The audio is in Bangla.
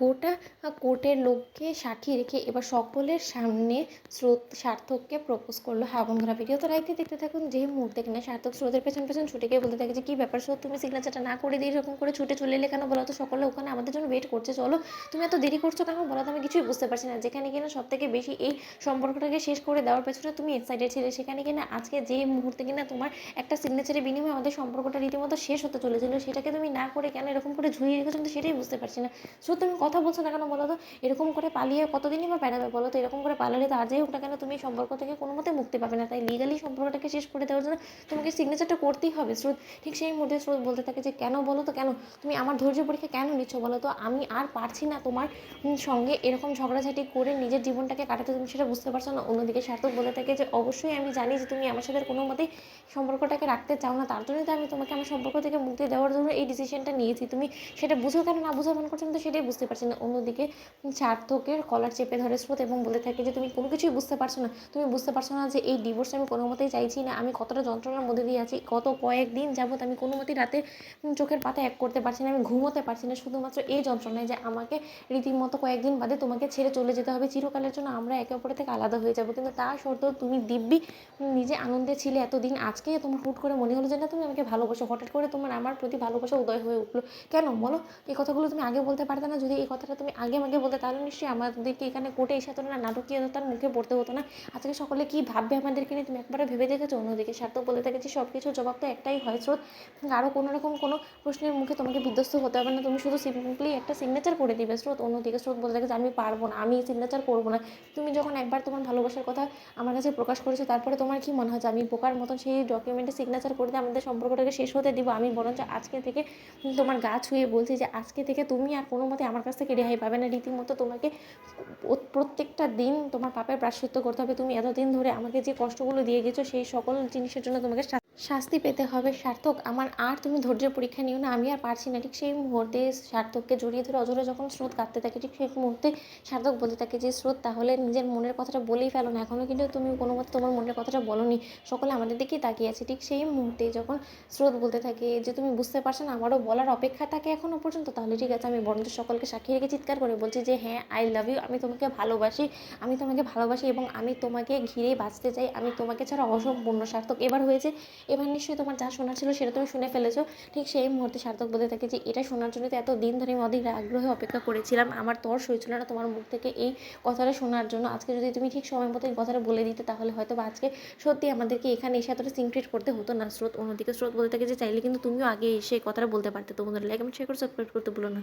গোটা কোর্টের লোককে সাক্ষী রেখে এবার সকলের সামনে স্রোত সার্থককে প্রপোজ করলো। হ্যাঁ বন্ধুরা, ভিডিওটা লাইক দিয়ে দেখতে থাকুন। যে মুহূর্তে কিনা সার্থক স্রোতের পেছন পেছন ছুটে গিয়ে বলতে থাকে যে কী ব্যাপার স্রোত, তুমি সিগনেচারটা না করে দিয়ে এরকম করে ছুটে চলে এলে কেন বলো তো? সকলে ওখানে আমাদের জন্য ওয়েট করছে, চলো। তুমি এত দেরি করছো কেন বলো তো? আমি কিছুই বুঝতে পারছি না। যেখানে কিনা সব থেকে বেশি এই সম্পর্কটাকে শেষ করে দেওয়ার পেছনে তুমি এক্সাইটেড ছিলে, সেখানে কিনা আজকে যে মুহূর্তে কিনা তোমার একটা সিগনেচারের বিনিময়ে আমাদের সম্পর্কটা রীতিমতো শেষ হতে চলেছিল, সেটাকে তুমি না করে কেন এরকম করে ঝুলিয়ে রেখেছো? কিন্তু সেটাই বুঝতে পারছি না। সো তুমি কথা বলছো না কেন বলো তো? এরকম করে পালিয়ে কতদিনই বা বেড়াবে বলো তো? এরকম করে পালালে তো আর যাই হোক না কেন তুমি এই সম্পর্ক থেকে কোনো মতে মুক্তি পাবে না। তাই লিগালি সম্পর্কটাকে শেষ করে দেওয়ার জন্য তোমাকে সিগনেচারটা করতেই হবে স্রোত। ঠিক সেই মুহূর্তে স্রোত বলতে থাকে যে কেন বলো তো, কেন তুমি আমার ধৈর্য পরীক্ষা কেন নিচ্ছ বলো তো? আমি আর পারছি না তোমার সঙ্গে এরকম ঝগড়াঝাটি করে নিজের জীবনটাকে কাটাতে, তুমি সেটা বুঝতে পারছো না? অন্যদিকে সার্থক বলে থাকে যে অবশ্যই আমি জানি যে তুমি আমার সাথে কোনো মতেই সম্পর্কটাকে রাখতে চাও না, তার জন্যই তো আমি তোমাকে আমার সম্পর্ক থেকে মুক্তি দেওয়ার জন্য এই ডিসিশনটা নিয়েছি। তুমি সেটা বুঝো কেন না বুঝো মনে করছো, কিন্তু সেটাই বুঝতে পারছি না। অন্যদিকে সার্থকের কলার চেপে ধরে স্রোত এবং বলে থাকে যে তুমি কোনো কিছুই বুঝতে পারছো না। তুমি বুঝতে পারছো না যে এই ডিভোর্স আমি কোনো মতেই চাইছি না। আমি কতটা যন্ত্রণার মধ্যে দিয়ে আছি, কত কয়েকদিন যাবত আমি কোনো মতেই রাতে চোখের পাতা এক করতে পারছি না, আমি ঘুমোতে পারছি না শুধুমাত্র এই যন্ত্রণায় যে আমাকে রীতিমতো কয়েকদিন বাদে তোমাকে ছেড়ে চলে যেতে হবে, চিরকালের জন্য আমরা একে অপরের থেকে আলাদা হয়ে যাবো। কিন্তু তা সত্ত্বেও তুমি দিব্যি নিজে আনন্দে ছিলে এতদিন, আজকে তোমার হুট করে মনে হলো যে না তুমি আমাকে ভালোবাসো, হঠাৎ করে তোমার আমার প্রতি ভালোবাসা উদয় হয়ে উঠলো কেন বলো? এই কথাগুলো তুমি আগে বলতে পারতে না? যদি এই কথাটা তুমি আগে আমাকে বলতে, তাহলে নিশ্চয়ই আমাদেরকে এখানে কোর্টে এসে এত না নাটকীয়তার মুখে পড়তে হতো না। আজকে সকলে কী ভাববে আমাদেরকে নিয়ে, তুমি একবারে ভেবে দেখেছো? অন্যদিকে সার্থক বলে থাকে যে সব কিছুর জবাব তো একটাই হয় স্রোত, আরও কোনো রকম কোনো প্রশ্নের মুখে তোমাকে বিধ্বস্ত হতে হবে না, তুমি শুধু সিম্পলি একটা সিগনেচার করে দিবে স্রোত। অন্যদিকে স্রোত বলে থাকে যে আমি পারবো না, আমি সিগনেচার করবো না। তুমি যখন একবার তোমার ভালোবাসার কথা আমার কাছে প্রকাশ করেছো, তারপরে তোমার কি মনে হয় যে আমি বোকার মতন সেই ডকুমেন্টে সিগনেচার করে দিয়ে আমাদের সম্পর্কটাকে শেষ হতে দিব? আমি বরঞ্চ আজকে থেকে তোমার গা ছুঁয়ে বলছি যে আজকে থেকে তুমি আর কোনো মতে আমার কাছ থেকে রেহাই পাবে না। রীতিমতো তোমাকে প্রত্যেকটা দিন তোমার পাপের প্রায়শ্চিত্ত করতে হবে। তুমি এতদিন ধরে আমাকে যে কষ্টগুলো দিয়ে গেছো, সেই সকল জিনিসের জন্য তোমাকে শাস্তি পেতে হবে। সার্থক, আমার আর তুমি ধৈর্যের পরীক্ষা নিও না, আমি আর পারছি না। ঠিক সেই মুহূর্তে সার্থককে জড়িয়ে ধরে অজরে যখন স্রোত কাঁদতে থাকে, ঠিক সেই মুহূর্তে সার্থক বলতে থাকে যে স্রোত, তাহলে নিজের মনের কথাটা বলেই ফেলো না, এখনও কিন্তু তুমি কোনো মতে তোমার মনের কথাটা বলোনি, সকলে আমাদের দিকেই তাকিয়ে আছে। ঠিক সেই মুহূর্তে যখন স্রোত বলতে থাকে যে তুমি বুঝতে পারছো না, আমারও বলার অপেক্ষা থাকে এখনও পর্যন্ত, তাহলে ঠিক আছে, আমি বরঞ্চ সকলকে সাক্ষী রেখে চিৎকার করে বলছি যে হ্যাঁ, আই লাভ ইউ, আমি তোমাকে ভালোবাসি, আমি তোমাকে ভালোবাসি এবং আমি তোমাকে ঘিরেই বাঁচতে চাই, আমি তোমাকে ছাড়া অসম্পূর্ণ। সার্থক, এবার হয়েছে, এবার নিশ্চয়ই তোমার যা শোনার ছিল সেটা তুমি শুনে ফেলেছো। ঠিক সেই মুহূর্তে সার্থক বলতে থাকে যে এটা শোনার জন্য তো এত দিন ধরে আমি অধীর আগ্রহে অপেক্ষা করেছিলাম, আমার তর সইছিল না তোমার মুখ থেকে এই কথাটা শোনার জন্য। আজকে যদি তুমি ঠিক সময় মতো এই কথাটা বলে দিতে, তাহলে হয়তো বা আজকে সত্যি আমাদেরকে এখানে এসে এতটা সিনক্রেট করতে হতো না স্রোত। অন্যদিকে স্রোত বলতে থাকে যে চাইলে কিন্তু তুমিও আগে এসে এই কথাটা বলতে পারতে। তো বন্ধুরা, লাইক এবং শেয়ার করে সাবস্ক্রাইব করতে ভুলো না।